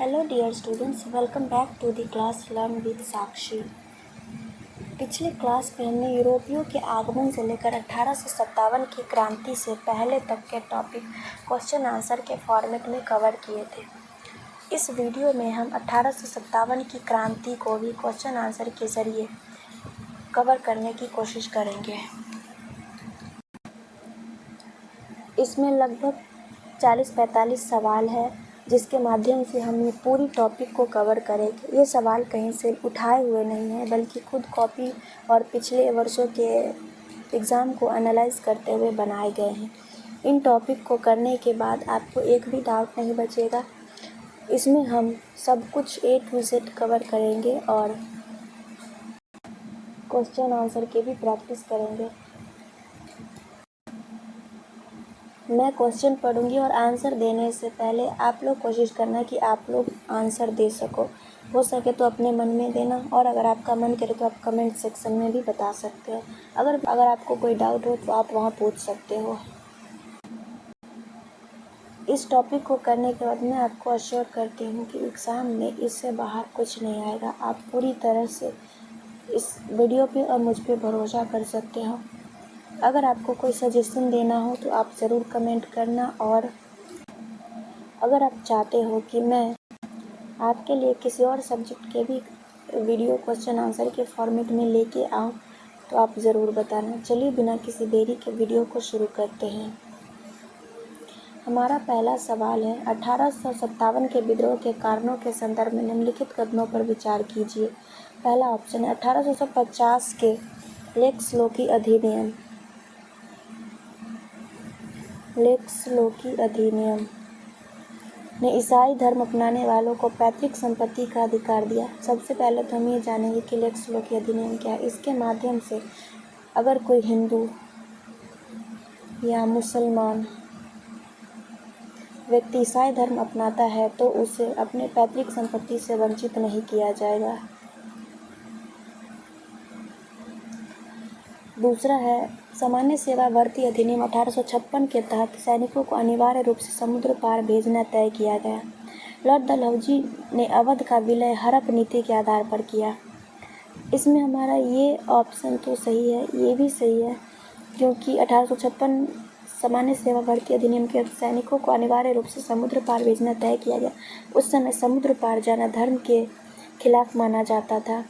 Hello dear students, welcome back to the class learn with Sakshi. पिछले class में हमने यूरोपियों के आगमन से लेकर 1857 की क्रांति से पहले तक के टॉपिक क्वेश्चन आंसर के फॉर्मेट में कवर किए थे। इस वीडियो में हम 1857 की क्रांति को भी क्वेश्चन आंसर के ज़रिए कवर करने की कोशिश करेंगे। इसमें लगभग 40-45 सवाल है जिसके माध्यम से हम ये पूरी टॉपिक को कवर करेंगे। ये सवाल कहीं से उठाए हुए नहीं हैं, बल्कि खुद कॉपी और पिछले वर्षों के एग्ज़ाम को एनालाइज करते हुए बनाए गए हैं। इन टॉपिक को करने के बाद आपको एक भी डाउट नहीं बचेगा। इसमें हम सब कुछ A to Z कवर करेंगे और क्वेश्चन आंसर की भी प्रैक्टिस करेंगे। मैं क्वेश्चन पढ़ूंगी और आंसर देने से पहले आप लोग कोशिश करना कि आप लोग आंसर दे सको। हो सके तो अपने मन में देना, और अगर आपका मन करे तो आप कमेंट सेक्शन में भी बता सकते हो। अगर आपको कोई डाउट हो तो आप वहाँ पूछ सकते हो। इस टॉपिक को करने के बाद मैं आपको अश्योर करती हूँ कि एग्ज़ाम में इससे बाहर कुछ नहीं आएगा। आप पूरी तरह से इस वीडियो पे और मुझ पे भरोसा कर सकते हो। अगर आपको कोई सजेशन देना हो तो आप ज़रूर कमेंट करना, और अगर आप चाहते हो कि मैं आपके लिए किसी और सब्जेक्ट के भी वीडियो क्वेश्चन आंसर के फॉर्मेट में लेके आऊँ तो आप ज़रूर बताना। चलिए बिना किसी देरी के वीडियो को शुरू करते हैं। हमारा पहला सवाल है, 1857 के विद्रोह के कारणों के संदर्भ में निम्नलिखित कथनों पर विचार कीजिए। पहला ऑप्शन है 1850 के लेक्स लोकी अधिनियम। लेक्स लोकी अधिनियम ने ईसाई धर्म अपनाने वालों को पैतृक संपत्ति का अधिकार दिया। सबसे पहले तो हम ये जानेंगे कि लेक्स लोकी अधिनियम क्या है। इसके माध्यम से अगर कोई हिंदू या मुसलमान व्यक्ति ईसाई धर्म अपनाता है तो उसे अपने पैतृक संपत्ति से वंचित नहीं किया जाएगा। दूसरा है सामान्य सेवा भर्ती अधिनियम 1856 के तहत सैनिकों को अनिवार्य रूप से समुद्र पार भेजना तय किया गया। लॉर्ड डलहौजी ने अवध का विलय हड़प नीति के आधार पर किया। इसमें हमारा ये ऑप्शन तो सही है, ये भी सही है, क्योंकि 1856 सामान्य सेवा भर्ती अधिनियम के सैनिकों को अनिवार्य रूप से समुद्र पार भेजना तय किया गया। उस समय समुद्र पार जाना धर्म के खिलाफ माना जाता था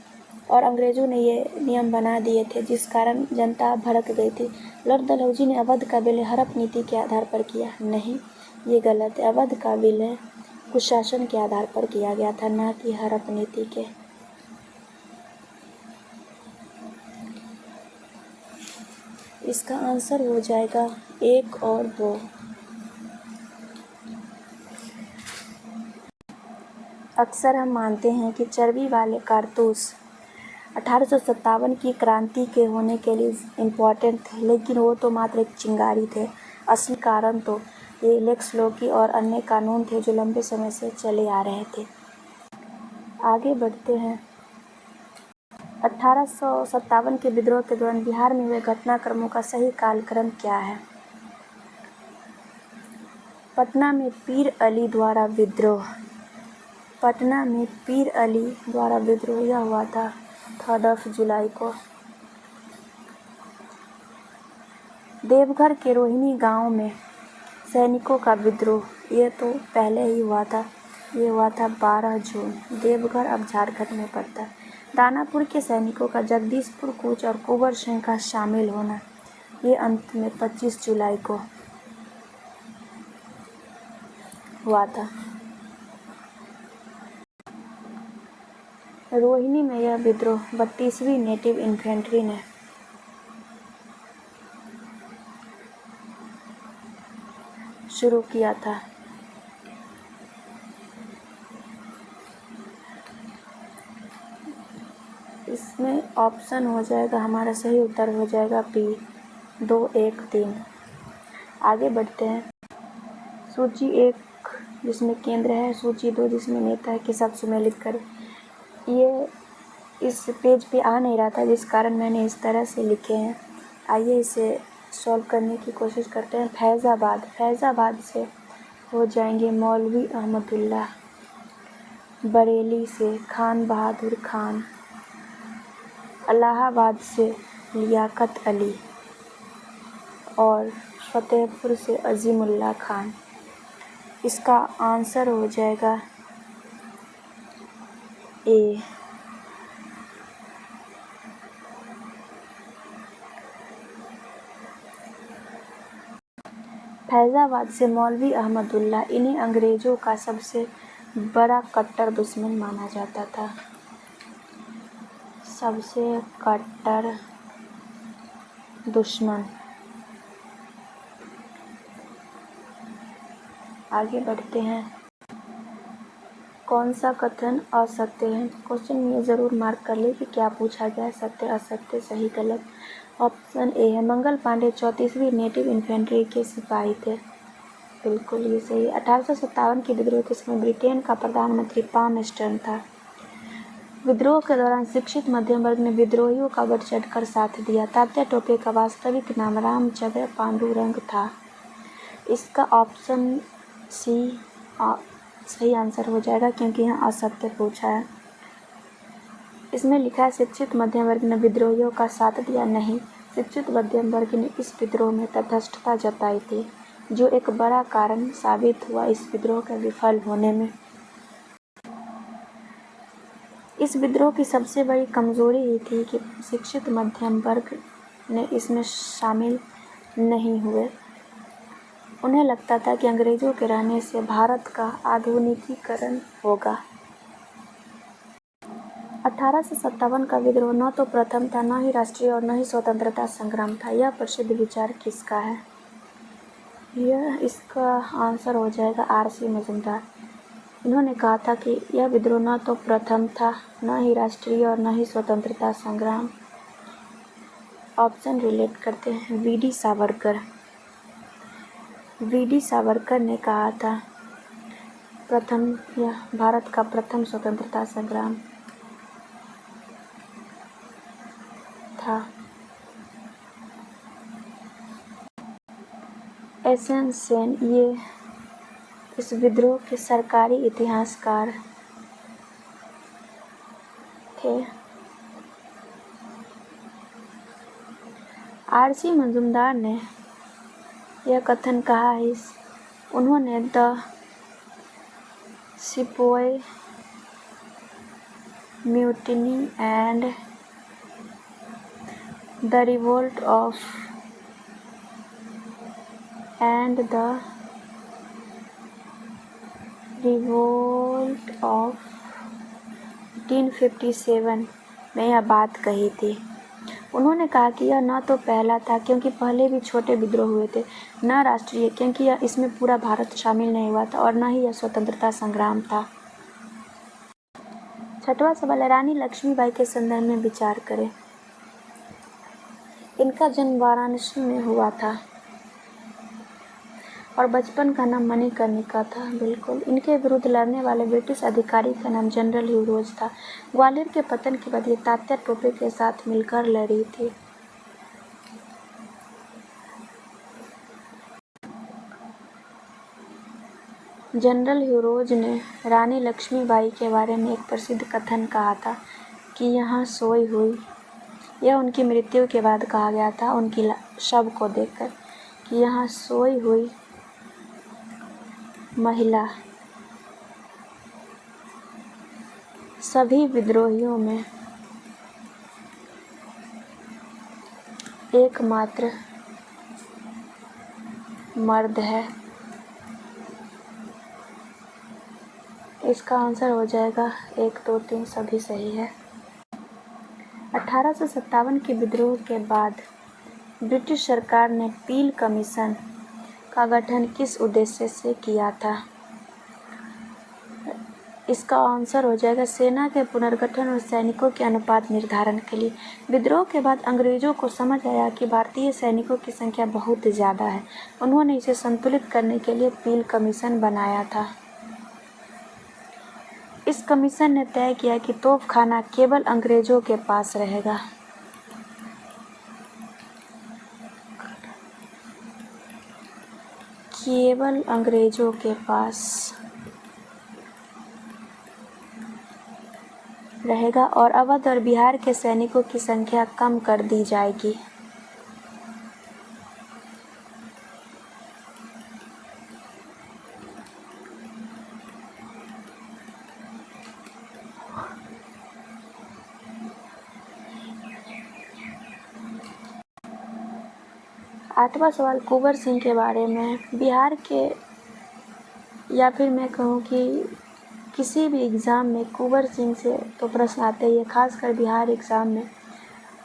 और अंग्रेज़ों ने ये नियम बना दिए थे, जिस कारण जनता भड़क गई थी। लॉर्ड डलहौजी ने अवध का विलय हड़प नीति के आधार पर किया। नहीं, ये गलत है। अवध का विलय कुशासन के आधार पर किया गया था, ना कि हड़प नीति के। इसका आंसर हो जाएगा 1 और 2। अक्सर हम मानते हैं कि चर्बी वाले कारतूस 1857 की क्रांति के होने के लिए इम्पोर्टेंट थे, लेकिन वो तो मात्र एक चिंगारी थे। असली कारण तो ये लेक्स लोकी और अन्य कानून थे जो लंबे समय से चले आ रहे थे। आगे बढ़ते हैं। 1857 के विद्रोह के दौरान बिहार में हुए घटनाक्रमों का सही कालक्रम क्या है? पटना में पीर अली द्वारा विद्रोह। पटना में पीर अली द्वारा विद्रोह यह हुआ था 3 जुलाई को। देवघर के रोहिणी गांव में सैनिकों का विद्रोह, ये तो पहले ही हुआ था, ये हुआ था 12 जून। देवघर अब झारखंड में पड़ता है। दानापुर के सैनिकों का जगदीशपुर कूच और कुंवर सिंह का शामिल होना, ये अंत में 25 जुलाई को हुआ था। रोहिणी में यह विद्रोह 32वीं नेटिव इन्फेंट्री ने शुरू किया था। इसमें ऑप्शन हो जाएगा, हमारा सही उत्तर हो जाएगा बी, 2, 1, 3। आगे बढ़ते हैं। सूची 1 जिसमें केंद्र है, सूची 2 जिसमें नेता है के साथ सुमेलित करें। ये इस पेज पे आ नहीं रहा था, जिस कारण मैंने इस तरह से लिखे हैं। आइए इसे सॉल्व करने की कोशिश करते हैं। फैज़ाबाद से हो जाएंगे मौलवी अहमदुल्ला। बरेली से खान बहादुर खान, इलाहाबाद से लियाकत अली और फतेहपुर से अजीमुल्ला खान। इसका आंसर हो जाएगा ए। फैज़ाबाद से मौलवी अहमदुल्ला, इन्हें अंग्रेज़ों का सबसे बड़ा कट्टर दुश्मन माना जाता था। सबसे कट्टर दुश्मन। आगे बढ़ते हैं। कौन सा कथन असत्य है? क्वेश्चन में ज़रूर मार्क कर ले कि क्या पूछा गया, सत्य असत्य सही गलत। ऑप्शन ए है, मंगल पांडे 34वीं नेटिव इन्फेंट्री के सिपाही थे। बिल्कुल ये सही है। 1857 के विद्रोह के समय ब्रिटेन का प्रधानमंत्री पाम स्टर्न था। विद्रोह के दौरान शिक्षित मध्यम वर्ग ने विद्रोहियों का बढ़ चढ़कर साथ दिया। तात्या टोपे का वास्तविक नाम रामचंद्र पांडुरंग था। इसका ऑप्शन सी सही आंसर हो जाएगा क्योंकि यहाँ असत्य पूछा है। इसमें लिखा है शिक्षित मध्यम वर्ग ने विद्रोहियों का साथ दिया। नहीं, शिक्षित मध्यम वर्ग ने इस विद्रोह में तटस्थता जताई थी, जो एक बड़ा कारण साबित हुआ इस विद्रोह के विफल होने में। इस विद्रोह की सबसे बड़ी कमजोरी ये थी कि शिक्षित मध्यम वर्ग ने इसमें शामिल नहीं हुए। उन्हें लगता था कि अंग्रेजों के रहने से भारत का आधुनिकीकरण होगा। 1857 का विद्रोह न तो प्रथम था, न ही राष्ट्रीय और न ही स्वतंत्रता संग्राम था। यह प्रसिद्ध विचार किसका है? इसका आंसर हो जाएगा आर.सी. मजूमदार। इन्होंने कहा था कि यह विद्रोह न तो प्रथम था, न ही राष्ट्रीय और न ही स्वतंत्रता संग्राम। ऑप्शन रिलेट करते हैं। वी.डी. सावरकर। वी.डी. सावरकर ने कहा था यह भारत का प्रथम स्वतंत्रता संग्राम था। एस.एन. सेन ये इस विद्रोह के सरकारी इतिहासकार थे। आर.सी. मजूमदार ने यह कथन कहा है। उन्होंने the sepoy mutiny and the revolt of 1857 में यह बात कही थी। उन्होंने कहा कि यह न तो पहला था क्योंकि पहले भी छोटे विद्रोह हुए थे, न राष्ट्रीय क्योंकि यह इसमें पूरा भारत शामिल नहीं हुआ था, और न ही यह स्वतंत्रता संग्राम था। छठवां सवाल है, रानी लक्ष्मीबाई के संदर्भ में विचार करें। इनका जन्म वाराणसी में हुआ था और बचपन का नाम मणिकर्णिका था। बिल्कुल। इनके विरुद्ध लड़ने वाले ब्रिटिश अधिकारी का नाम जनरल ह्यू रोज था। ग्वालियर के पतन के बाद ये तात्या टोपे के साथ मिलकर लड़ी थी। जनरल ह्यू रोज ने रानी लक्ष्मीबाई के बारे में एक प्रसिद्ध कथन कहा था कि यहाँ सोई हुई, यह उनकी मृत्यु के बाद कहा गया था उनकी शव को देखकर, कि यहाँ सोई हुई महिला सभी विद्रोहियों में एकमात्र मर्द है। इसका आंसर हो जाएगा 1, 2, 3 सभी सही है। 1857 के विद्रोह के बाद ब्रिटिश सरकार ने पील कमीशन का गठन किस उद्देश्य से किया था? इसका आंसर हो जाएगा सेना के पुनर्गठन और सैनिकों के अनुपात निर्धारण के लिए। विद्रोह के बाद अंग्रेजों को समझ आया कि भारतीय सैनिकों की संख्या बहुत ज़्यादा है। उन्होंने इसे संतुलित करने के लिए पील कमीशन बनाया था। इस कमीशन ने तय किया कि तोपखाना केवल अंग्रेजों के पास रहेगा। केवल अंग्रेजों के पास रहेगा और अवध और बिहार के सैनिकों की संख्या कम कर दी जाएगी। आठवां सवाल कुंवर सिंह के बारे में। बिहार के, या फिर मैं कहूँ कि किसी भी एग्ज़ाम में कुंवर सिंह से तो प्रश्न आते ही है, खासकर बिहार एग्ज़ाम में।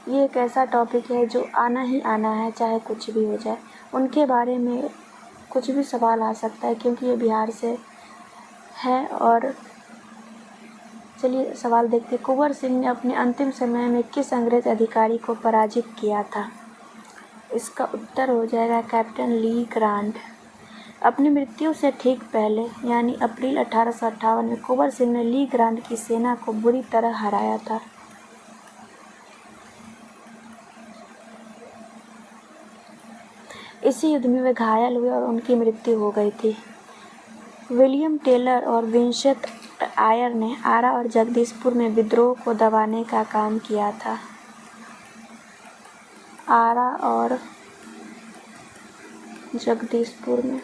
ये एक ऐसा टॉपिक है जो आना ही आना है, चाहे कुछ भी हो जाए। उनके बारे में कुछ भी सवाल आ सकता है क्योंकि ये बिहार से है। और चलिए सवाल देखते हैं। कुंवर सिंह ने अपने अंतिम समय में किस अंग्रेज अधिकारी को पराजित किया था? इसका उत्तर हो जाएगा कैप्टन ली ग्रांट। अपनी मृत्यु से ठीक पहले यानी अप्रैल 1858 में कुंवर सिंह ने ली ग्रांट की सेना को बुरी तरह हराया था। इसी युद्ध में वे घायल हुए और उनकी मृत्यु हो गई थी। विलियम टेलर और विंसेंट आयर ने आरा और जगदीशपुर में विद्रोह को दबाने का काम किया था। आरा और जगदीशपुर में।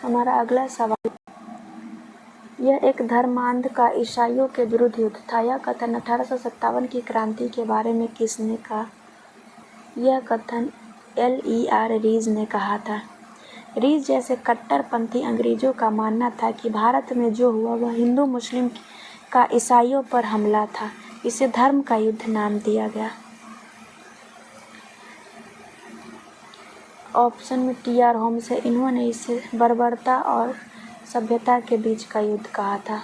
हमारा अगला सवाल, यह एक धर्मांध का ईसाइयों के विरुद्ध युद्ध था। यह कथन 1857 की क्रांति के बारे में किसने कहा? यह कथन L.E.R. रीज ने कहा था। रीज जैसे कट्टरपंथी अंग्रेजों का मानना था कि भारत में जो हुआ वह हिंदू मुस्लिम का ईसाइयों पर हमला था। इसे धर्म का युद्ध नाम दिया गया। ऑप्शन में T.R. होम्स है। इन्होंने इसे बर्बरता और सभ्यता के बीच का युद्ध कहा था।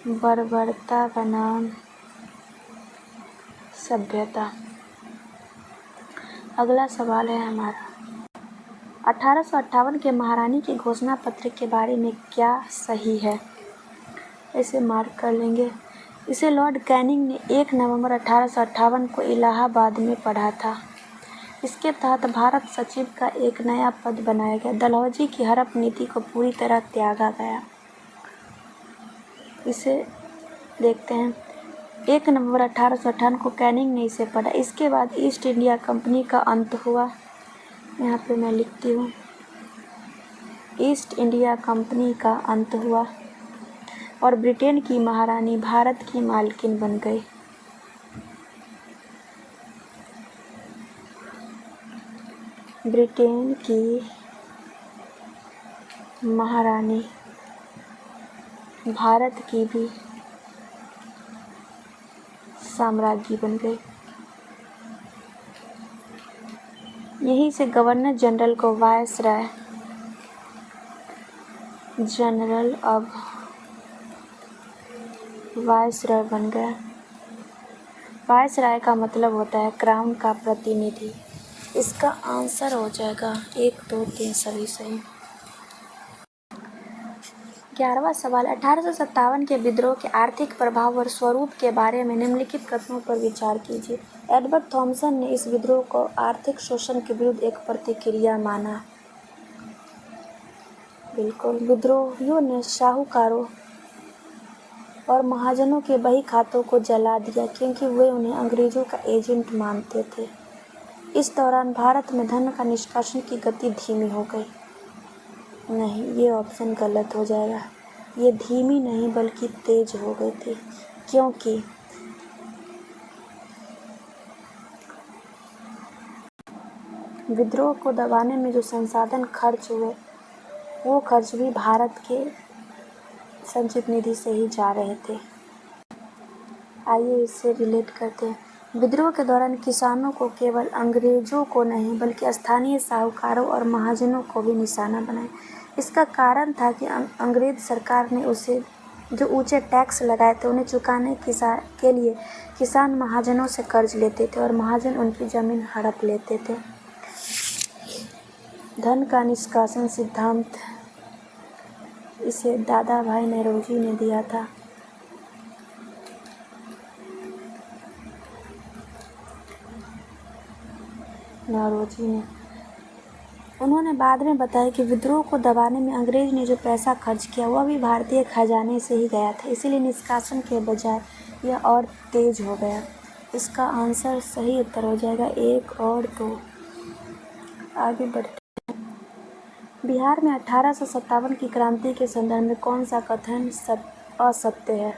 बर्बरता बनाम सभ्यता। अगला सवाल है हमारा, 1858 के महारानी के घोषणा पत्र के बारे में क्या सही है? इसे मार्क कर लेंगे। इसे लॉर्ड कैनिंग ने 1 नवंबर 1858 को इलाहाबाद में पढ़ा था। इसके तहत भारत सचिव का एक नया पद बनाया गया। डलहौजी की हड़प नीति को पूरी तरह त्यागा गया। इसे देखते हैं। 1 नवंबर 1858 को कैनिंग ने इसे पढ़ा। इसके बाद ईस्ट इंडिया कंपनी का अंत हुआ। यहाँ पे मैं लिखती हूँ, ईस्ट इंडिया कंपनी का अंत हुआ और ब्रिटेन की महारानी भारत की मालकिन बन गई। ब्रिटेन की महारानी भारत की भी साम्राज्ञी बन गई। यहीं से गवर्नर जनरल को वायसराय जनरल अब वायसराय बन गया। वायसराय का मतलब होता है क्राउन का प्रतिनिधि। इसका आंसर हो जाएगा 1, 2, 3 सभी सही। 11वां सवाल, 1857 के विद्रोह के आर्थिक प्रभाव और स्वरूप के बारे में निम्नलिखित कथनों पर विचार कीजिए। एडवर्ड थॉमसन ने इस विद्रोह को आर्थिक शोषण के विरुद्ध एक प्रतिक्रिया माना। बिल्कुल। विद्रोहियों ने साहूकारों और महाजनों के बही खातों को जला दिया क्योंकि वे उन्हें अंग्रेजों का एजेंट मानते थे। इस दौरान भारत में धन का निष्कासन की गति धीमी हो गई। नहीं, ये ऑप्शन गलत हो जाएगा। ये धीमी नहीं बल्कि तेज हो गई थी क्योंकि विद्रोह को दबाने में जो संसाधन खर्च हुए वो खर्च भी भारत के संचित निधि से ही जा रहे थे। आइए इससे रिलेट करते हैं। विद्रोह के दौरान किसानों को केवल अंग्रेजों को नहीं बल्कि स्थानीय साहूकारों और महाजनों को भी निशाना बनाया। इसका कारण था कि अंग्रेज सरकार ने उसे जो ऊंचे टैक्स लगाए थे उन्हें चुकाने के लिए किसान महाजनों से कर्ज लेते थे और महाजन उनकी ज़मीन हड़प लेते थे। धन का निष्कासन सिद्धांत इसे दादा भाई नौरोजी ने दिया था। नौरोजी ने। उन्होंने बाद में बताया कि विद्रोह को दबाने में अंग्रेज ने जो पैसा खर्च किया वह भी भारतीय खजाने से ही गया था, इसीलिए निष्कासन के बजाय यह और तेज हो गया। इसका आंसर सही उत्तर हो जाएगा 1 और 2। आगे बढ़ते हैं। बिहार में 1857 की क्रांति के संदर्भ में कौन सा कथन असत्य है?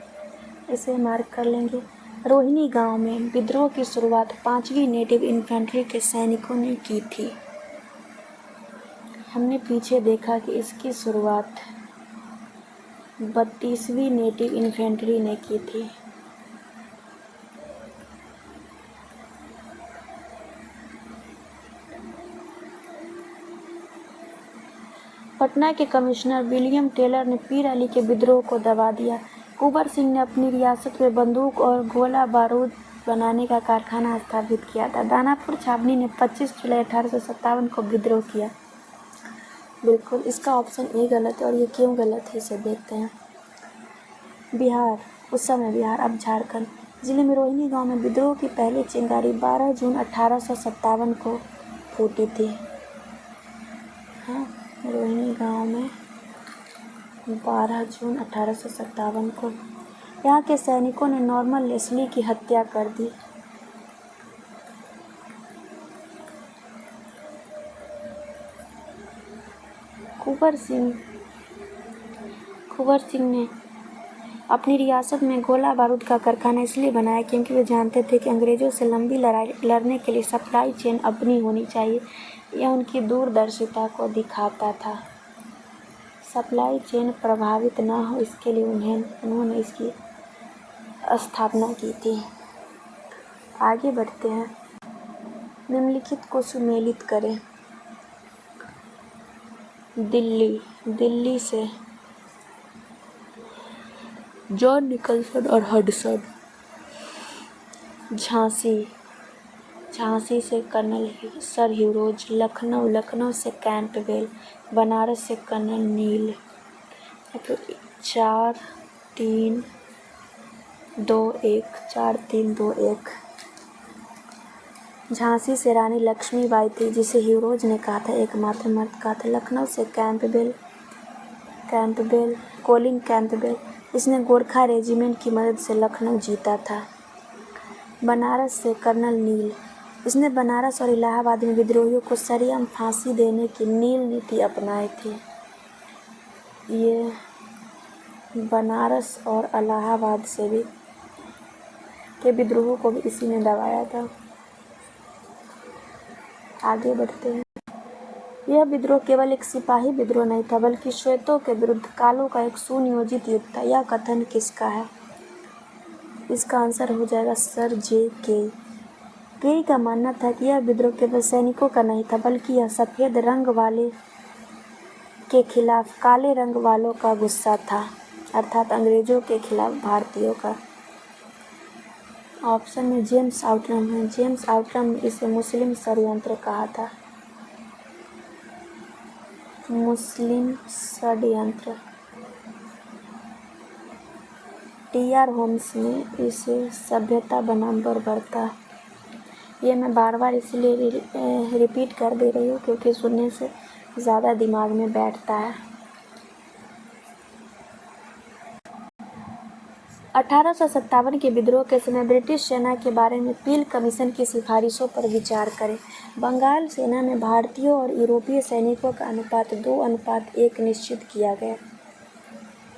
इसे मार्क कर लेंगे। रोहिणी गांव में विद्रोह की शुरुआत 5वीं नेटिव इन्फेंट्री के सैनिकों ने की थी। हमने पीछे देखा कि इसकी शुरुआत 32वीं नेटिव इन्फेंट्री ने की थी। पटना के कमिश्नर विलियम टेलर ने पीर अली के विद्रोह को दबा दिया। कुंवर सिंह ने अपनी रियासत में बंदूक और गोला बारूद बनाने का कारखाना स्थापित किया था। दानापुर छावनी ने 25 जुलाई 1857 को विद्रोह किया। बिल्कुल, इसका ऑप्शन ए गलत है। और ये क्यों गलत है इसे देखते हैं। बिहार, उस समय बिहार अब झारखंड जिले में रोहिणी गांव में विद्रोह की पहली चिंगारी 12 जून 1857 को फूटी थी। हाँ, रोहिणी गांव में 12 जून 1857 को यहाँ के सैनिकों ने नॉर्मन लेस्ली की हत्या कर दी। कुंवर सिंह ने अपनी रियासत में गोला बारूद का कारखाना इसलिए बनाया क्योंकि वे जानते थे कि अंग्रेजों से लंबी लड़ाई लड़ने के लिए सप्लाई चेन अपनी होनी चाहिए। यह उनकी दूरदर्शिता को दिखाता था। सप्लाई चेन प्रभावित न हो इसके लिए उन्होंने इसकी स्थापना की थी। आगे बढ़ते हैं। निम्नलिखित को सुमेलित करें। दिल्ली से जॉन निकलसन और हडसन। झांसी से कर्नल सर ह्यूरोज। लखनऊ से कैंपबेल। बनारस से कर्नल नील। 4-3-2-1। झांसी से रानी लक्ष्मीबाई थी जिसे ह्यूरोज ने कहा था एकमात्र मर्द कहा था। लखनऊ से कैंपबेल कोलिन कैंपबेल, इसने गोरखा रेजिमेंट की मदद से लखनऊ जीता था। बनारस से कर्नल नील, इसने बनारस और इलाहाबाद में विद्रोहियों को सरेआम फांसी देने की नील नीति अपनाई थी। ये बनारस और इलाहाबाद से भी के विद्रोहों को भी इसी ने दबाया था। आगे बढ़ते हैं। यह विद्रोह केवल एक सिपाही विद्रोह नहीं था बल्कि श्वेतों के विरुद्ध कालों का एक सुनियोजित युद्ध था। यह कथन किसका है? इसका आंसर हो जाएगा सर जे का मानना था कि यह विद्रोह केवल सैनिकों का नहीं था बल्कि यह सफ़ेद रंग वाले के खिलाफ काले रंग वालों का गुस्सा था, अर्थात अंग्रेजों के खिलाफ भारतीयों का। ऑप्शन में जेम्स आउटरम है। जेम्स आउटरम ने इसे मुस्लिम षड्यंत्र कहा था। मुस्लिम षड्यंत्र। टी.आर. होम्स ने इसे सभ्यता बनाम बर्बरता। ये मैं बार इसलिए रिपीट कर दे रही हूँ क्योंकि सुनने से ज़्यादा दिमाग में बैठता है। 1857 के विद्रोह के समय ब्रिटिश सेना के बारे में पील कमीशन की सिफारिशों पर विचार करें। बंगाल सेना में भारतीयों और यूरोपीय सैनिकों का अनुपात 2:1 निश्चित किया गया।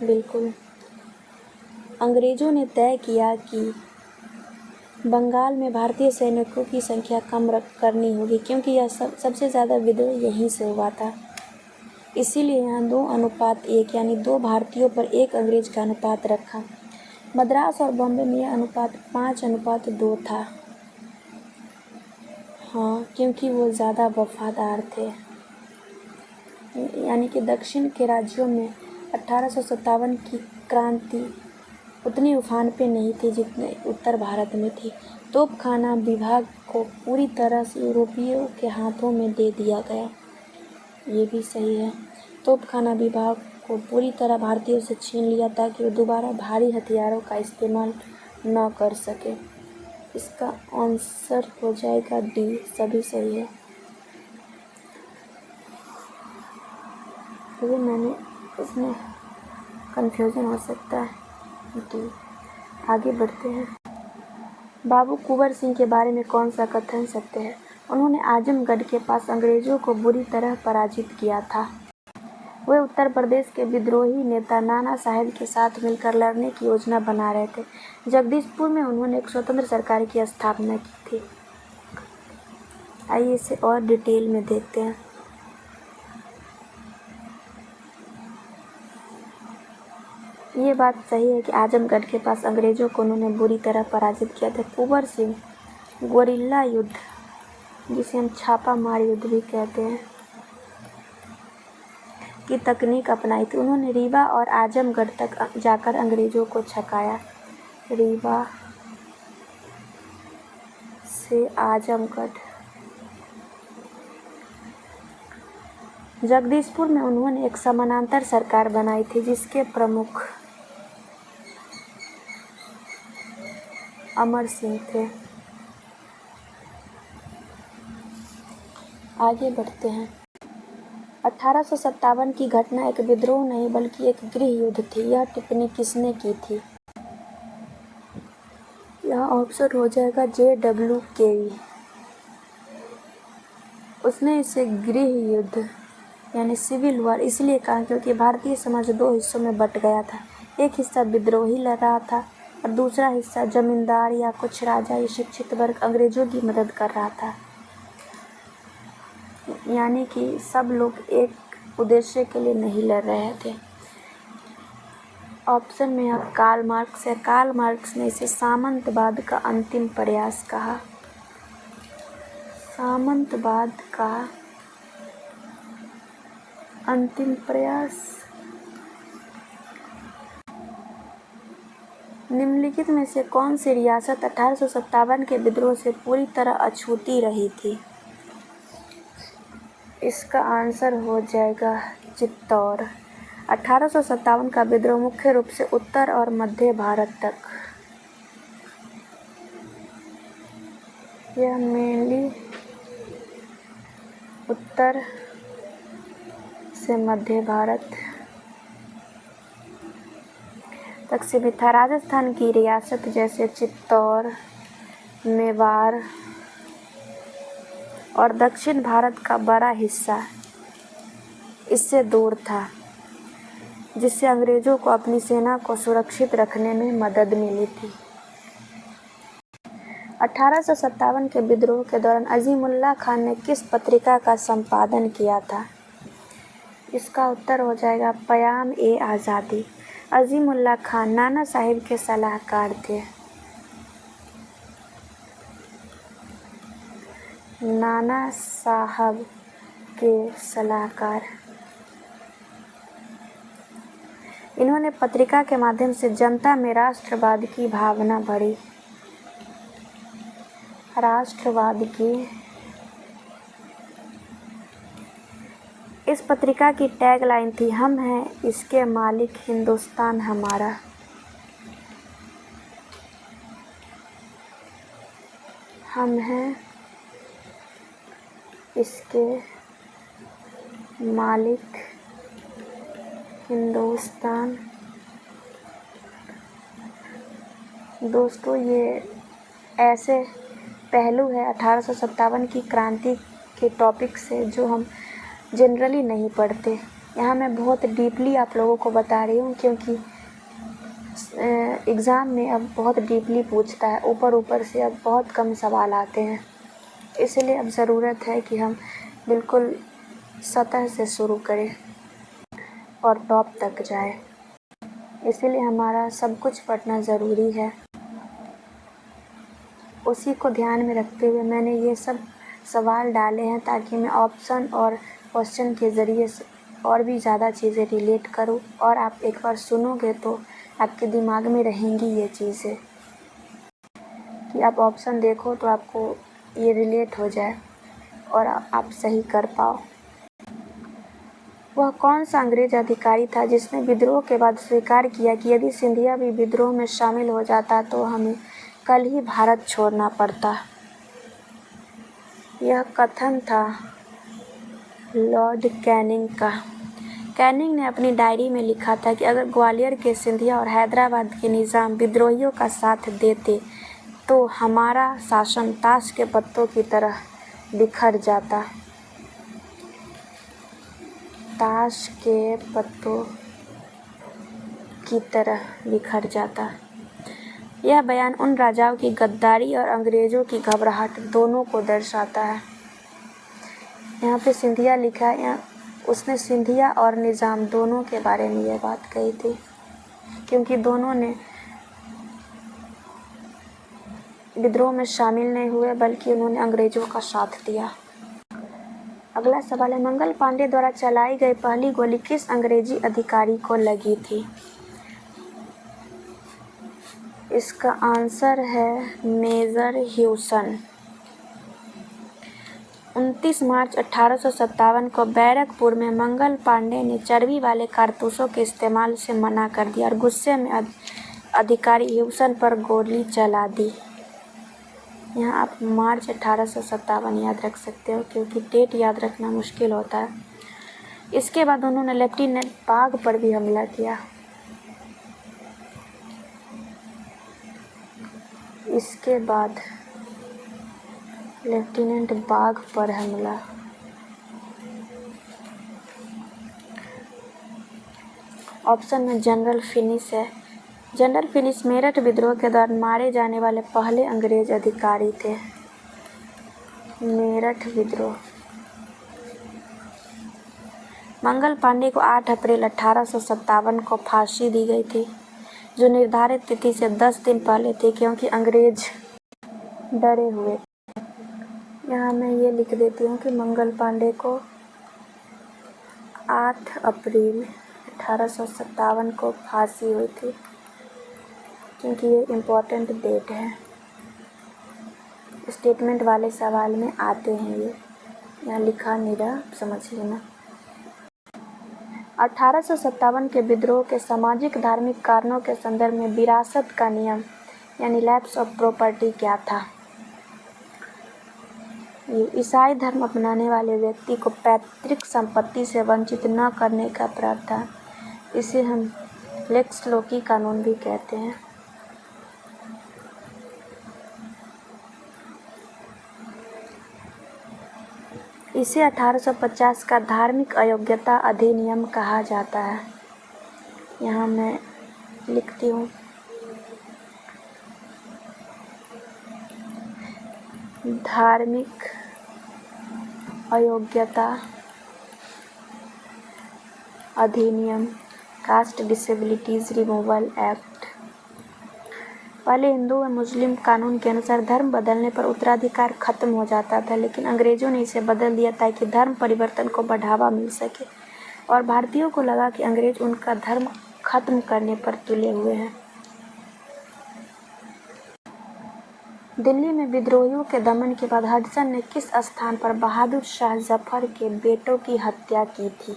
बिल्कुल, अंग्रेजों ने तय किया कि बंगाल में भारतीय सैनिकों की संख्या कम करनी होगी क्योंकि यह सबसे ज़्यादा विद्रोह यहीं से हुआ था। इसीलिए यहाँ 2:1 यानी 2 भारतीयों पर 1 अंग्रेज का अनुपात रखा। मद्रास और बॉम्बे में यह अनुपात 5:2 था। हाँ, क्योंकि वो ज़्यादा वफादार थे। यानी कि दक्षिण के राज्यों में 1857 की क्रांति उतनी उफान पे नहीं थी जितने उत्तर भारत में थी। तोपखाना विभाग को पूरी तरह से यूरोपियों के हाथों में दे दिया गया। ये भी सही है। तोपखाना विभाग को पूरी तरह भारतीयों से छीन लिया ताकि वो दोबारा भारी हथियारों का इस्तेमाल न कर सके। इसका आंसर हो जाएगा डी, सभी सही है। ये मैंने इसमें कन्फ्यूज़न हो सकता है कि आगे बढ़ते हैं। बाबू कुंवर सिंह के बारे में कौन सा कथन सत्य है? उन्होंने आजमगढ़ के पास अंग्रेजों को बुरी तरह पराजित किया था। वे उत्तर प्रदेश के विद्रोही नेता नाना साहेब के साथ मिलकर लड़ने की योजना बना रहे थे। जगदीशपुर में उन्होंने एक स्वतंत्र सरकार की स्थापना की थी। आइए इसे और डिटेल में देखते हैं। ये बात सही है कि आजमगढ़ के पास अंग्रेजों को उन्होंने बुरी तरह पराजित किया था। कुंवर सिंह गोरिल्ला युद्ध, जिसे हम छापा मार युद्ध भी कहते हैं, की तकनीक अपनाई थी। उन्होंने रीवा और आजमगढ़ तक जाकर अंग्रेजों को छकाया। रीवा से आजमगढ़। जगदीशपुर में उन्होंने एक समानांतर सरकार बनाई थी जिसके प्रमुख अमर सिंह थे। आगे बढ़ते हैं। 1857 की घटना एक विद्रोह नहीं बल्कि एक गृह युद्ध थी। यह टिप्पणी किसने की थी? यह ऑप्शन हो जाएगा J.W. केरी। उसने इसे गृह युद्ध यानी सिविल वॉर इसलिए कहा क्योंकि भारतीय समाज दो हिस्सों में बट गया था। एक हिस्सा विद्रोही लड़ रहा था और दूसरा हिस्सा जमींदार या कुछ राजा या शिक्षित वर्ग अंग्रेजों की मदद कर रहा था। यानी कि सब लोग एक उद्देश्य के लिए नहीं लड़ रहे थे। ऑप्शन में अब कार्ल मार्क्स है। कार्ल मार्क्स ने इसे सामंतवाद का अंतिम प्रयास कहा। सामंतवाद का अंतिम प्रयास। निम्नलिखित में से कौन सी रियासत 1857 के विद्रोह से पूरी तरह अछूती रही थी? इसका आंसर हो जाएगा चित्तौड़। 1857 का विद्रोह मुख्य रूप से उत्तर और मध्य भारत तक, यह मेनली उत्तर से मध्य भारत तक सीमित था। राजस्थान की रियासत जैसे चित्तौड़, मेवाड़ और दक्षिण भारत का बड़ा हिस्सा इससे दूर था, जिससे अंग्रेजों को अपनी सेना को सुरक्षित रखने में मदद मिली थी। 1857 के विद्रोह के दौरान अजीमुल्लाह खान ने किस पत्रिका का संपादन किया था? इसका उत्तर हो जाएगा पयाम-ए-आज़ादी। अजीमुल्लाह खान नाना साहिब के सलाहकार थे। नाना साहब के सलाहकार। इन्होंने पत्रिका के माध्यम से जनता में राष्ट्रवाद की भावना भरी। राष्ट्रवाद की। इस पत्रिका की टैगलाइन थी, हम हैं इसके मालिक, हिंदुस्तान हमारा। हम हैं इसके मालिक, हिंदुस्तान। दोस्तों, ये ऐसे पहलू है 1857 की क्रांति के टॉपिक से जो हम जनरली नहीं पढ़ते। यहाँ मैं बहुत डीपली आप लोगों को बता रही हूँ क्योंकि एग्ज़ाम में अब बहुत डीपली पूछता है, ऊपर ऊपर से अब बहुत कम सवाल आते हैं। इसलिए अब ज़रूरत है कि हम बिल्कुल सतह से शुरू करें और टॉप तक जाए। इसलिए हमारा सब कुछ पढ़ना ज़रूरी है। उसी को ध्यान में रखते हुए मैंने ये सब सवाल डाले हैं ताकि मैं ऑप्शन और क्वेश्चन के ज़रिए और भी ज़्यादा चीज़ें रिलेट करूं और आप एक बार सुनोगे तो आपके दिमाग में रहेंगी ये चीज़ें कि आप ऑप्शन देखो तो आपको ये रिलेट हो जाए और आप सही कर पाओ। वह कौन सा अंग्रेज अधिकारी था जिसने विद्रोह के बाद स्वीकार किया कि यदि सिंधिया भी विद्रोह में शामिल हो जाता तो हमें कल ही भारत छोड़ना पड़ता? यह कथन था लॉर्ड कैनिंग का। कैनिंग ने अपनी डायरी में लिखा था कि अगर ग्वालियर के सिंधिया और हैदराबाद के निज़ाम विद्रोहियों का साथ देते तो हमारा शासन ताश के पत्तों की तरह बिखर जाता। ताश के पत्तों की तरह बिखर जाता। यह बयान उन राजाओं की गद्दारी और अंग्रेज़ों की घबराहट दोनों को दर्शाता है। यहाँ पे सिंधिया लिखा है, यहाँ उसने सिंधिया और निज़ाम दोनों के बारे में यह बात कही थी, क्योंकि दोनों ने विद्रोह में शामिल नहीं हुए बल्कि उन्होंने अंग्रेज़ों का साथ दिया। अगला सवाल है, मंगल पांडे द्वारा चलाई गई पहली गोली किस अंग्रेजी अधिकारी को लगी थी? इसका आंसर है मेजर ह्यूसन। 29 मार्च 1857 को बैरकपुर में मंगल पांडे ने चर्बी वाले कारतूसों के इस्तेमाल से मना कर दिया और गुस्से में अधिकारी ह्यूसन पर गोली चला दी। यहाँ आप मार्च 1857 याद रख सकते हो, क्योंकि डेट याद रखना मुश्किल होता है। इसके बाद उन्होंने लेफ्टिनेंट बाग पर भी हमला किया। इसके बाद लेफ्टिनेंट बाग पर हमला। ऑप्शन में जनरल फिनिश है। जनरल फिनिश मेरठ विद्रोह के दौरान मारे जाने वाले पहले अंग्रेज अधिकारी थे। मेरठ विद्रोह। मंगल पांडे को 8 अप्रैल 1857 को फांसी दी गई थी, जो निर्धारित तिथि से 10 दिन पहले थी, क्योंकि अंग्रेज डरे हुए। यहाँ मैं ये लिख देती हूँ कि मंगल पांडे को 8 अप्रैल 1857 को फांसी हुई थी, क्योंकि ये इम्पोर्टेंट डेट है। स्टेटमेंट वाले सवाल में आते हैं ये, यहाँ लिखा नहीं रहा, समझ लेना। 1857 के विद्रोह के सामाजिक धार्मिक कारणों के संदर्भ में विरासत का नियम यानी लैप्स ऑफ प्रॉपर्टी क्या था? ये ईसाई धर्म अपनाने वाले व्यक्ति को पैतृक संपत्ति से वंचित न करने का प्रावधान, इसे हम लेक्स लोकी कानून भी कहते हैं। इसे 1850 का धार्मिक अयोग्यता अधिनियम कहा जाता है। यहाँ मैं लिखती हूँ, धार्मिक अयोग्यता अधिनियम, कास्ट डिसेबिलिटीज रिमूवल एक्ट। पहले हिंदू व मुस्लिम कानून के अनुसार धर्म बदलने पर उत्तराधिकार खत्म हो जाता था, लेकिन अंग्रेजों ने इसे बदल दिया ताकि धर्म परिवर्तन को बढ़ावा मिल सके, और भारतीयों को लगा कि अंग्रेज उनका धर्म खत्म करने पर तुले हुए हैं। दिल्ली में विद्रोहियों के दमन के बाद हडसन ने किस स्थान पर बहादुर शाह जफर के बेटों की हत्या की थी?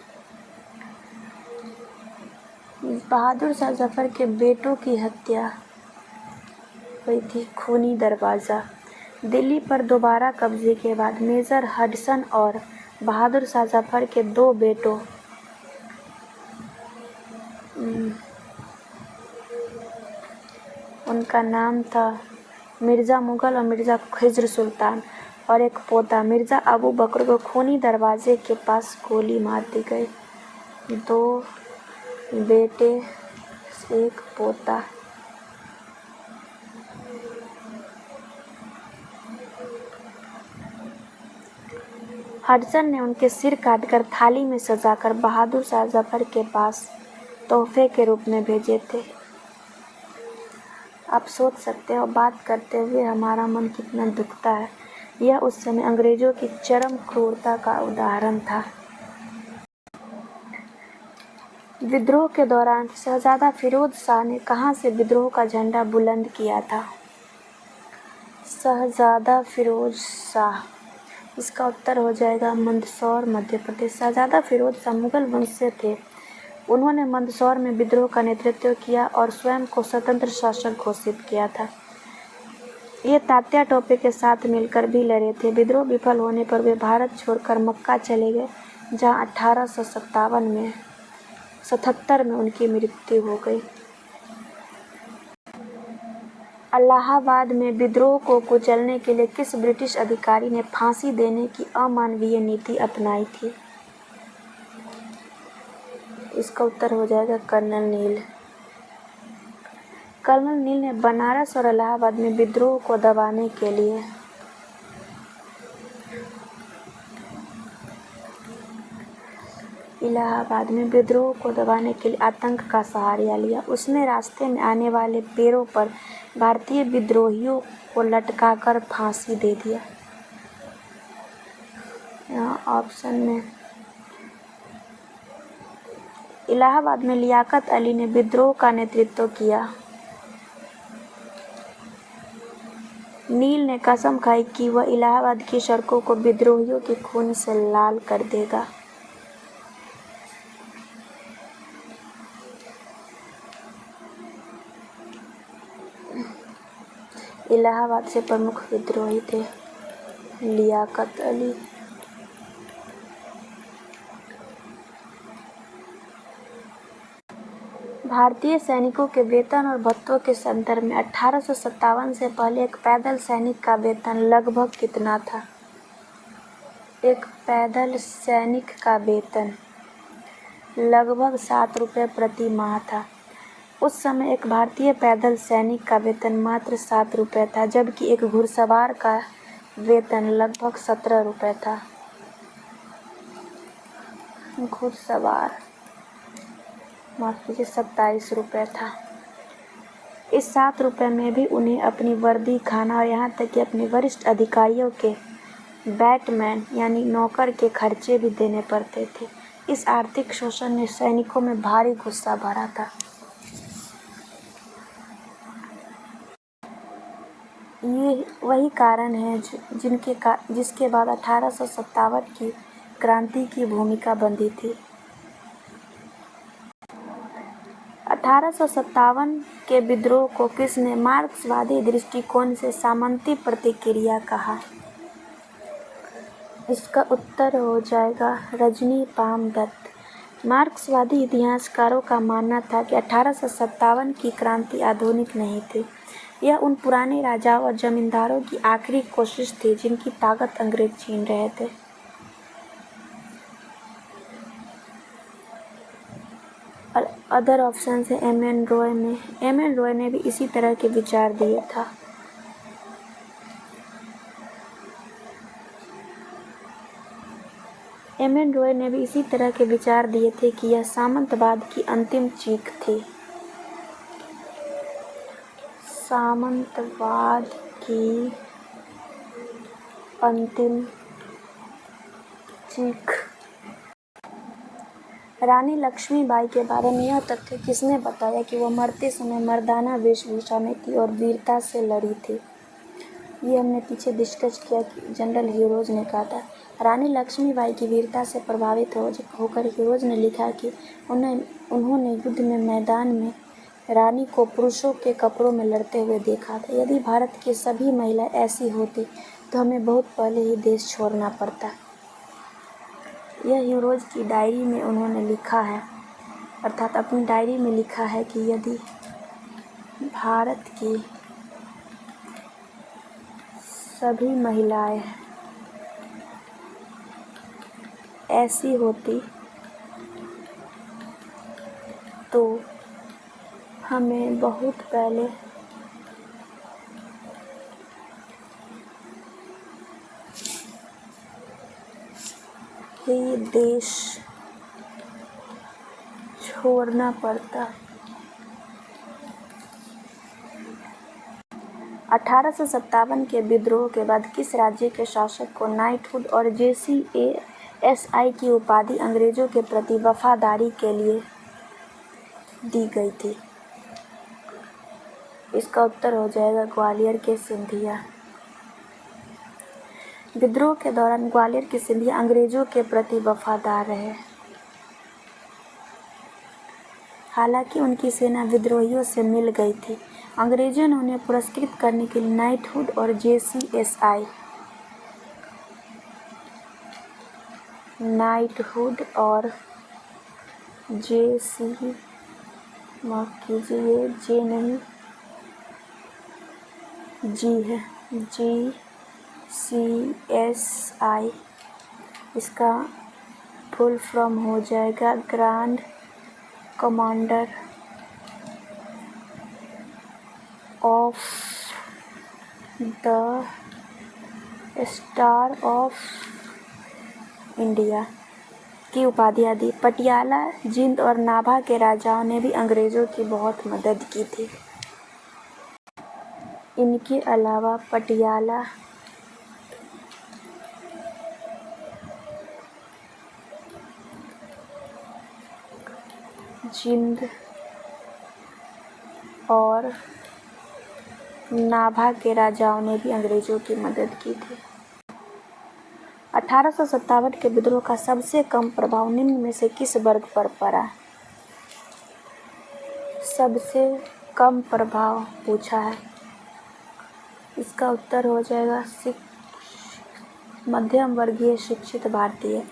बहादुर शाह जफर के बेटों की हत्या हुई थी खूनी दरवाज़ा। दिल्ली पर दोबारा कब्जे के बाद मेजर हडसन और बहादुर शाह जफर के 2 बेटों उनका नाम था मिर्ज़ा मुग़ल और मिर्ज़ा खिज़्र सुल्तान, और एक पोता मिर्ज़ा अबू बकर को खूनी दरवाजे के पास गोली मार दी गई। 2 बेटे, 1 पोता। हडसन ने उनके सिर काटकर थाली में सजाकर बहादुर शाह जफर के पास तोहफे के रूप में भेजे थे। आप सोच सकते हो, बात करते हुए हमारा मन कितना दुखता है। यह उस समय अंग्रेजों की चरम क्रूरता का उदाहरण था। विद्रोह के दौरान शहजादा फिरोज शाह ने कहाँ से विद्रोह का झंडा बुलंद किया था? शहजादा फिरोज शाह, इसका उत्तर हो जाएगा मंदसौर, मध्य प्रदेश। शहजादा फिरोज शाह मुगल वंश से थे। उन्होंने मंदसौर में विद्रोह का नेतृत्व किया और स्वयं को स्वतंत्र शासक घोषित किया था। ये तात्या टोपे के साथ मिलकर भी लड़े थे। विद्रोह विफल होने पर वे भारत छोड़कर मक्का चले गए, जहां 1857 में 1977 में उनकी मृत्यु हो गई। इलाहाबाद में विद्रोह को कुचलने के लिए किस ब्रिटिश अधिकारी ने फांसी देने की अमानवीय नीति अपनाई थी? इसका उत्तर हो जाएगा कर्नल नील। कर्नल नील ने बनारस और इलाहाबाद में विद्रोह को दबाने के लिए आतंक का सहारा लिया। उसने रास्ते में आने वाले पेड़ों पर भारतीय विद्रोहियों को लटकाकर फांसी दे दिया। यहाँ ऑप्शन में इलाहाबाद में लियाकत अली ने विद्रोह का नेतृत्व किया। नील ने कसम खाई कि वह इलाहाबाद की सड़कों को विद्रोहियों के खून से लाल कर देगा। इलाहाबाद से प्रमुख विद्रोही थे लियाकत अली। भारतीय सैनिकों के वेतन और भत्तों के संदर्भ में 1857 से पहले एक पैदल सैनिक का वेतन लगभग कितना था? एक पैदल सैनिक का वेतन लगभग 7 रुपये प्रति माह था। उस समय एक भारतीय पैदल सैनिक का वेतन मात्र 7 रुपये था, जबकि एक घुड़सवार का वेतन लगभग 17 रुपये था। घुड़सवार 27 रुपये था। इस 7 रुपये में भी उन्हें अपनी वर्दी, खाना और यहाँ तक कि अपने वरिष्ठ अधिकारियों के बैटमैन यानी नौकर के खर्चे भी देने पड़ते थे। इस आर्थिक शोषण ने सैनिकों में भारी गुस्सा भरा था। ये वही कारण है जिसके बाद 1857 की क्रांति की भूमिका बंधी थी। 1857 के विद्रोह को किसने मार्क्सवादी दृष्टिकोण से सामंती प्रतिक्रिया कहा? इसका उत्तर हो जाएगा रजनी पाम दत्त। मार्क्सवादी इतिहासकारों का मानना था कि 1857 की क्रांति आधुनिक नहीं थी। यह उन पुराने राजाओं और जमींदारों की आखिरी कोशिश थी जिनकी ताकत अंग्रेज छीन रहे थे। और अदर ऑप्शन है एम एन रॉय ने भी इसी तरह के विचार दिए था। एम एन रॉय ने भी इसी तरह के विचार दिए थे कि यह सामंतवाद की अंतिम चीख थी। सामंतवाद की अंतिम चीख। रानी लक्ष्मीबाई के बारे में यह तथ्य किसने बताया कि वह मरते समय मर्दाना वेशभूषा में थी और वीरता से लड़ी थी? ये हमने पीछे डिस्कस किया कि जनरल हीरोज ने कहा था। रानी लक्ष्मीबाई की वीरता से प्रभावित होकर हीरोज ने लिखा कि उन्होंने युद्ध में मैदान में रानी को पुरुषों के कपड़ों में लड़ते हुए देखा था। यदि भारत की सभी महिला ऐसी होती तो हमें बहुत पहले ही देश छोड़ना पड़ता। यह हीरोज की डायरी में उन्होंने लिखा है, अर्थात अपनी डायरी में लिखा है कि यदि भारत की सभी महिलाएं ऐसी होती तो हमें बहुत पहले ही देश छोड़ना पड़ता। 1857 के विद्रोह के बाद किस राज्य के शासक को नाइटहुड और JCASI की उपाधि अंग्रेजों के प्रति वफादारी के लिए दी गई थी? इसका उत्तर हो जाएगा ग्वालियर के सिंधिया। विद्रोह के दौरान ग्वालियर के सिंधिया अंग्रेजों के प्रति वफादार रहे। हालांकि उनकी सेना विद्रोहियों से मिल गई थी। अंग्रेजों ने उन्हें पुरस्कृत करने के लिए नाइटहुड और JC, माफ़ कीजिए, जे नहीं जी है, GCSI। इसका फुल फॉर्म हो जाएगा grand commander of the star of India की उपाधियाँ दी। पटियाला, जिंद और नाभा के राजाओं ने भी अंग्रेज़ों की बहुत मदद की थी। इनके अलावा पटियाला, जिंद और नाभा के राजाओं ने भी अंग्रेज़ों की मदद की थी। 1857 के विद्रोह का सबसे कम प्रभाव निम्न में से किस वर्ग पर पड़ा? सबसे कम प्रभाव पूछा है। इसका उत्तर हो जाएगा मध्यम वर्गीय शिक्षित भारतीय।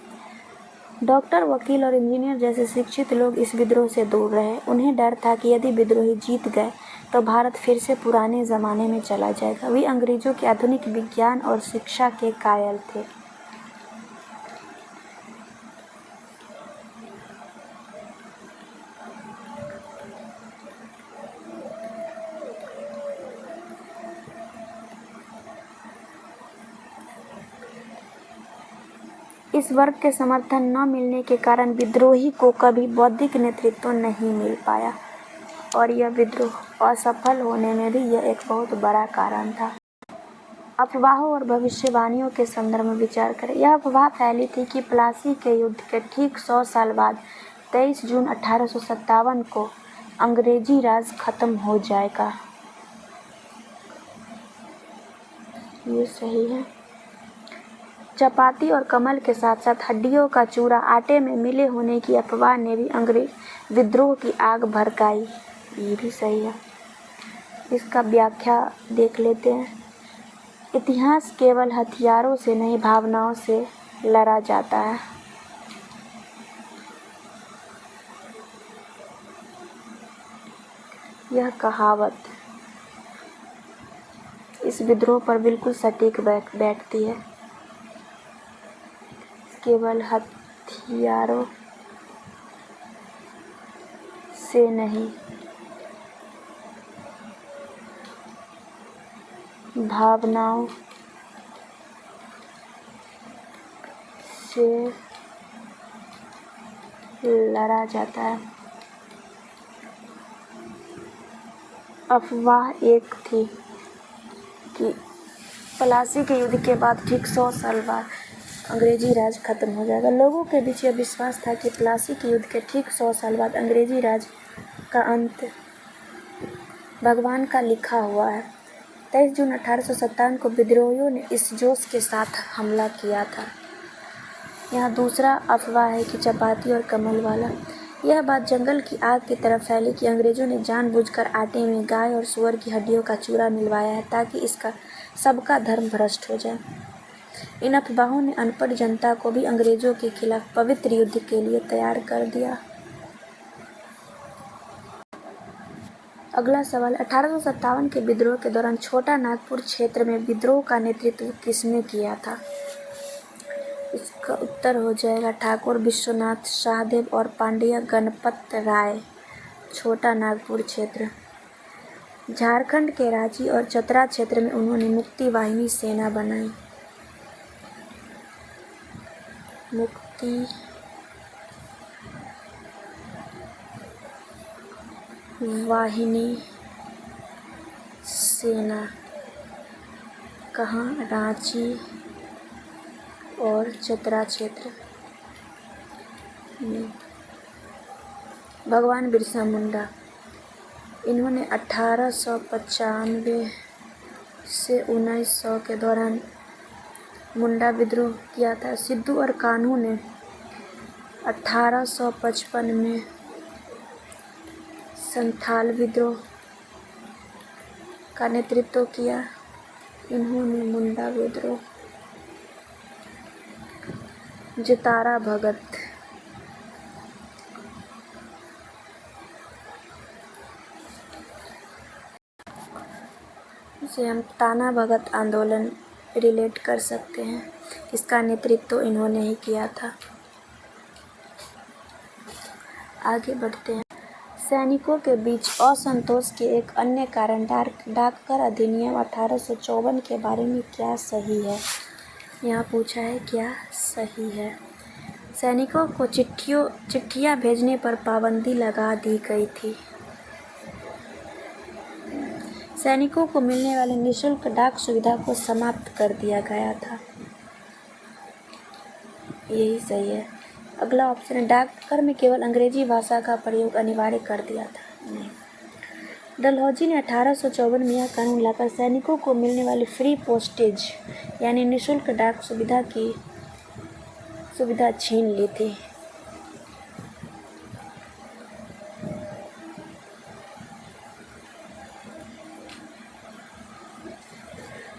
डॉक्टर, वकील और इंजीनियर जैसे शिक्षित लोग इस विद्रोह से दूर रहे। उन्हें डर था कि यदि विद्रोही जीत गए तो भारत फिर से पुराने ज़माने में चला जाएगा। वे अंग्रेज़ों के आधुनिक विज्ञान और शिक्षा के कायल थे। इस वर्ग के समर्थन न मिलने के कारण विद्रोही को कभी बौद्धिक नेतृत्व नहीं मिल पाया और यह विद्रोह असफल होने में भी यह एक बहुत बड़ा कारण था। अफवाहों और भविष्यवाणियों के संदर्भ में विचार करें। यह अफवाह फैली थी कि प्लासी के युद्ध के ठीक 100 साल बाद 23 जून 1857 को अंग्रेजी राज खत्म हो जाएगा। ये सही है। चपाती और कमल के साथ साथ हड्डियों का चूरा आटे में मिले होने की अफवाह ने भी अंग्रेज विद्रोह की आग भड़काई। ये भी सही है। इसका व्याख्या देख लेते हैं। इतिहास केवल हथियारों से नहीं, भावनाओं से लड़ा जाता है। यह कहावत इस विद्रोह पर बिल्कुल सटीक बैठती है। केवल हथियारों से नहीं, भावनाओं से लड़ा जाता है। अफवाह एक थी कि प्लासी के युद्ध के बाद ठीक 100 साल बाद अंग्रेजी राज खत्म हो जाएगा। लोगों के बीच यह विश्वास था कि प्लासी के युद्ध के ठीक 100 साल बाद अंग्रेजी राज का अंत भगवान का लिखा हुआ है। 23 जून 1857 को विद्रोहियों ने इस जोश के साथ हमला किया था। यहाँ दूसरा अफवाह है कि चपाती और कमल वाला। यह बात जंगल की आग की तरह फैली कि अंग्रेज़ों ने जानबूझकर आटे में गाय और सूअर की हड्डियों का चूरा मिलवाया है ताकि इसका सबका धर्म भ्रष्ट हो जाए। इन अफवाहों ने अनपढ़ जनता को भी अंग्रेज़ों के खिलाफ पवित्र युद्ध के लिए तैयार कर दिया। अगला सवाल, 1857 के विद्रोह के दौरान छोटा नागपुर क्षेत्र में विद्रोह का नेतृत्व किसने किया था? इसका उत्तर हो जाएगा ठाकुर विश्वनाथ शाहदेव और पांड्या गणपत राय। छोटा नागपुर क्षेत्र झारखंड के रांची और चतरा क्षेत्र में उन्होंने मुक्ति वाहिनी सेना बनाई। मुक्ति वाहिनी सेना कहाँ? रांची और चतरा क्षेत्र में। भगवान बिरसा मुंडा, इन्होंने 1895 से 1900 के दौरान मुंडा विद्रोह किया था। सिद्धू और कान्हू ने 1855 में संथाल विद्रोह का नेतृत्व किया। इन्होंने मुंडा विद्रोह। जतारा भगत, से हम ताना भगत आंदोलन रिलेट कर सकते हैं। इसका नेतृत्व तो इन्होंने ही किया था। आगे बढ़ते हैं। सैनिकों के बीच असंतोष के एक अन्य कारण डाककर अधिनियम 1854 के बारे में क्या सही है। यहाँ पूछा है क्या सही है। सैनिकों को चिट्ठियाँ भेजने पर पाबंदी लगा दी गई थी। सैनिकों को मिलने वाली निःशुल्क डाक सुविधा को समाप्त कर दिया गया था। यही सही है। अगला ऑप्शन है, डाकघर में केवल अंग्रेजी भाषा का प्रयोग अनिवार्य कर दिया था। नहीं। डलहौजी ने 1854 में यह कानून लाकर सैनिकों को मिलने वाली फ्री पोस्टेज यानी निःशुल्क डाक सुविधा छीन ली थी।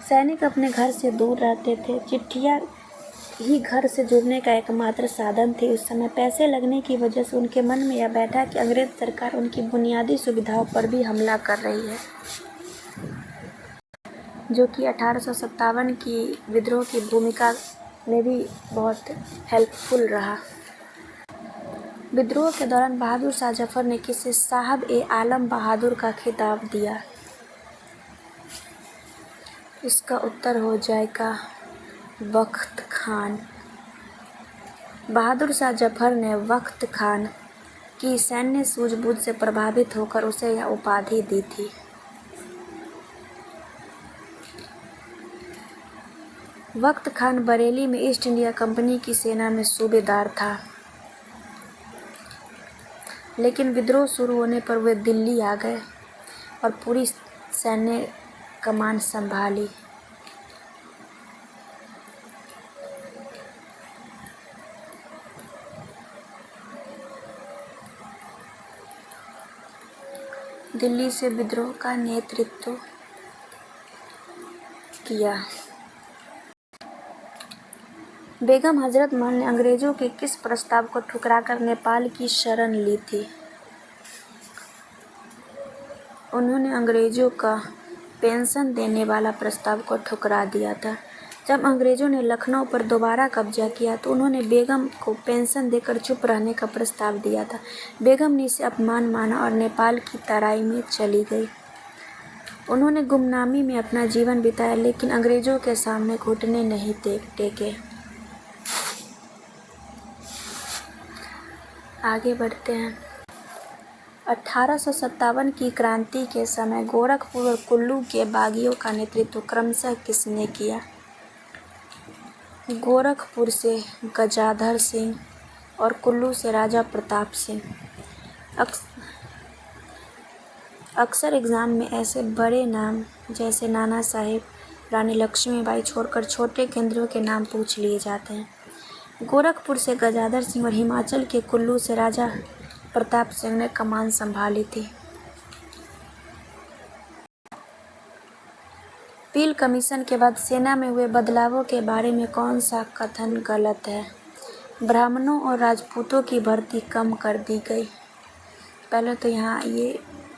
सैनिक अपने घर से दूर रहते थे। चिट्ठियाँ ही घर से जुड़ने का एकमात्र साधन थी। उस समय पैसे लगने की वजह से उनके मन में यह बैठा कि अंग्रेज सरकार उनकी बुनियादी सुविधाओं पर भी हमला कर रही है, जो कि 1857 की विद्रोह की भूमिका में भी बहुत हेल्पफुल रहा। विद्रोह के दौरान बहादुर शाह जफर ने किसे साहब ए आलम बहादुर का खिताब दिया। इसका उत्तर हो जाएगा बख्त खान। बहादुर शाह जफर ने बख्त खान की सैन्य सूझबूझ से प्रभावित होकर उसे यह उपाधि दी थी। बख्त खान बरेली में ईस्ट इंडिया कंपनी की सेना में सूबेदार था, लेकिन विद्रोह शुरू होने पर वे दिल्ली आ गए और पूरी सैन्य कमान संभाली। दिल्ली से विद्रोह का नेतृत्व किया। बेगम हजरत महल ने अंग्रेजों के किस प्रस्ताव को ठुकराकर नेपाल की शरण ली थी। उन्होंने अंग्रेजों का पेंशन देने वाला प्रस्ताव को ठुकरा दिया था। जब अंग्रेजों ने लखनऊ पर दोबारा कब्जा किया तो उन्होंने बेगम को पेंशन देकर चुप रहने का प्रस्ताव दिया था। बेगम ने इसे अपमान माना और नेपाल की तराई में चली गई। उन्होंने गुमनामी में अपना जीवन बिताया, लेकिन अंग्रेजों के सामने घुटने नहीं टेके। आगे बढ़ते हैं। 1857 की क्रांति के समय गोरखपुर और कुल्लू के बागियों का नेतृत्व क्रमशः किसने किया। गोरखपुर से गजाधर सिंह और कुल्लू से राजा प्रताप सिंह। अक्सर एग्ज़ाम में ऐसे बड़े नाम जैसे नाना साहेब, रानी लक्ष्मीबाई छोड़कर छोटे केंद्रों के नाम पूछ लिए जाते हैं। गोरखपुर से गजाधर सिंह और हिमाचल के कुल्लू से राजा प्रताप सिंह ने कमान संभाली थी। पील कमीशन के बाद सेना में हुए बदलावों के बारे में कौन सा कथन गलत है। ब्राह्मणों और राजपूतों की भर्ती कम कर दी गई। पहले तो यहाँ ये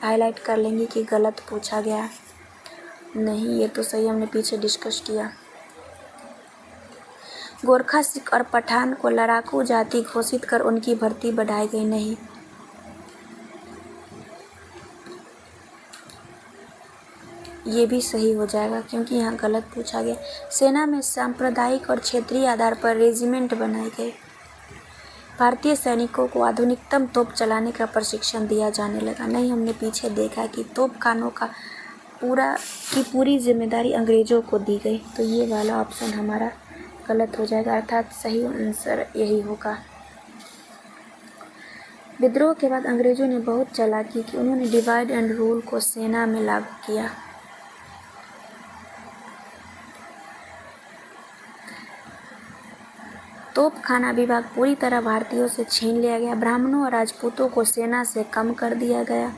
हाईलाइट कर लेंगे कि गलत पूछा गया। नहीं, ये तो सही, हमने पीछे डिस्कस किया। गोरखा, सिख और पठान को लड़ाकू जाति घोषित कर उनकी भर्ती बढ़ाई गई। नहीं, ये भी सही हो जाएगा क्योंकि यहाँ गलत पूछा गया। सेना में सांप्रदायिक और क्षेत्रीय आधार पर रेजिमेंट बनाए गए। भारतीय सैनिकों को आधुनिकतम तोप चलाने का प्रशिक्षण दिया जाने लगा। नहीं, हमने पीछे देखा कि तोपखानों का पूरी जिम्मेदारी अंग्रेजों को दी गई। तो ये वाला ऑप्शन हमारा गलत हो जाएगा, अर्थात सही आंसर यही होगा। विद्रोह के बाद अंग्रेजों ने बहुत चालाकी की। उन्होंने डिवाइड एंड रूल को सेना में लागू किया। तोपखाना विभाग पूरी तरह भारतीयों से छीन लिया गया। ब्राह्मणों और राजपूतों को सेना से कम कर दिया गया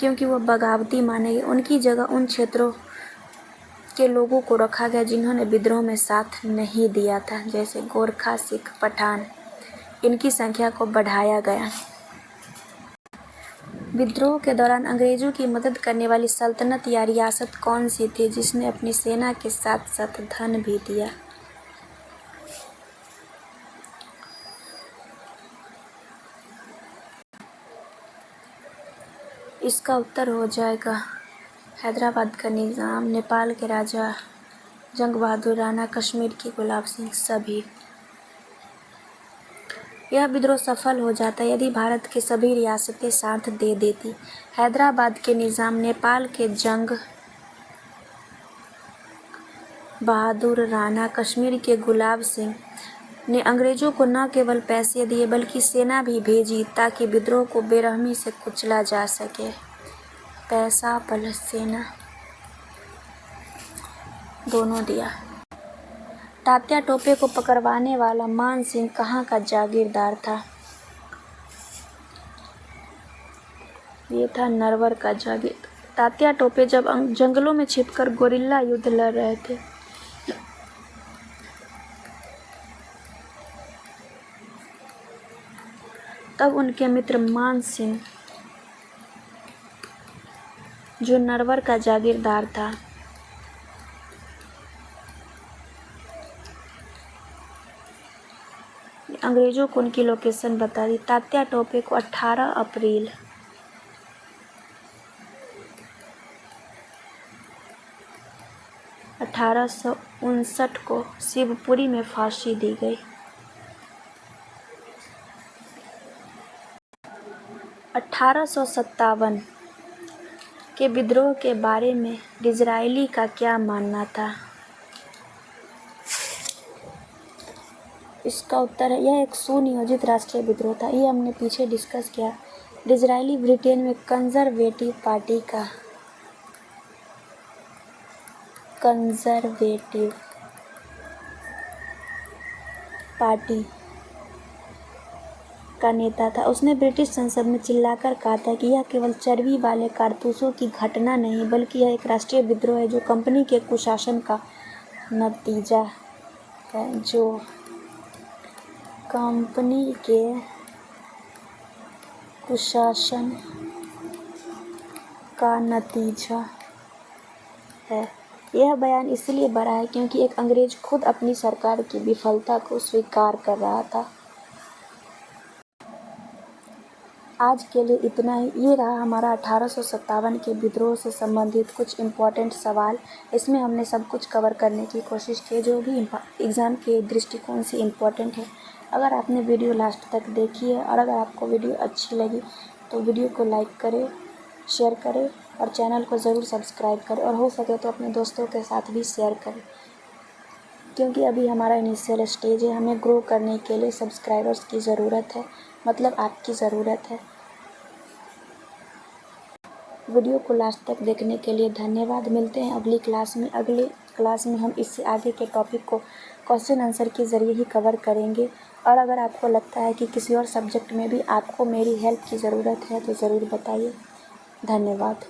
क्योंकि वह बगावती माने गए। उनकी जगह उन क्षेत्रों के लोगों को रखा गया जिन्होंने विद्रोह में साथ नहीं दिया था, जैसे गोरखा, सिख, पठान। इनकी संख्या को बढ़ाया गया। विद्रोह के दौरान अंग्रेजों की मदद करने वाली सल्तनत या रियासत कौन सी थी जिसने अपनी सेना के साथ साथ धन भी दिया? इसका उत्तर हो जाएगा हैदराबाद का निज़ाम, नेपाल के राजा जंग बहादुर, राणा, कश्मीर के गुलाब सिंह, सभी। यह विद्रोह सफल हो जाता यदि भारत की सभी रियासतें साथ दे देती। हैदराबाद के निज़ाम, नेपाल के जंग बहादुर, राणा, कश्मीर के गुलाब सिंह ने अंग्रेजों को न केवल पैसे दिए बल्कि सेना भी भेजी ताकि विद्रोह को बेरहमी से कुचला जा सके। पैसा प्लस सेना दोनों दिया। तात्या टोपे को पकड़वाने वाला मान सिंह कहाँ का जागीरदार था? ये था नरवर का जागीर। तात्या टोपे जब जंगलों में छिपकर गोरिल्ला युद्ध लड़ रहे थे तब उनके मित्र मान सिंह, जो नरवर का जागीरदार था, अंग्रेजों को उनकी लोकेशन बता दी। तात्या टोपे को 18 अप्रैल 1859 को शिवपुरी में फांसी दी गई। 1857 के विद्रोह के बारे में डिज़रायली का क्या मानना था? इसका उत्तर है यह एक सुनियोजित राष्ट्रीय विद्रोह था। ये हमने पीछे डिस्कस किया। डिज़रायली ब्रिटेन में कंजर्वेटिव पार्टी का नेता था। उसने ब्रिटिश संसद में चिल्लाकर कहा था कि यह केवल चर्बी वाले कारतूसों की घटना नहीं बल्कि यह एक राष्ट्रीय विद्रोह है जो कंपनी के कुशासन का नतीजा है, जो कंपनी के कुशासन का नतीजा है। यह बयान इसलिए बड़ा है क्योंकि एक अंग्रेज खुद अपनी सरकार की विफलता को स्वीकार कर रहा था। आज के लिए इतना ही। ये रहा हमारा 1857 के विद्रोह से संबंधित कुछ इम्पोर्टेंट सवाल। इसमें हमने सब कुछ कवर करने की कोशिश की जो भी एग्ज़ाम के दृष्टिकोण से इम्पोर्टेंट है। अगर आपने वीडियो लास्ट तक देखी है और अगर आपको वीडियो अच्छी लगी तो वीडियो को लाइक करें, शेयर करें और चैनल को ज़रूर सब्सक्राइब करें और हो सके तो अपने दोस्तों के साथ भी शेयर करें, क्योंकि अभी हमारा इनिशियल स्टेज है। हमें ग्रो करने के लिए सब्सक्राइबर्स की ज़रूरत है, मतलब आपकी ज़रूरत है। वीडियो को लास्ट तक देखने के लिए धन्यवाद। मिलते हैं अगली क्लास में। अगले क्लास में हम इससे आगे के टॉपिक को क्वेश्चन आंसर के ज़रिए ही कवर करेंगे। और अगर आपको लगता है कि किसी और सब्जेक्ट में भी आपको मेरी हेल्प की ज़रूरत है तो ज़रूर बताइए। धन्यवाद।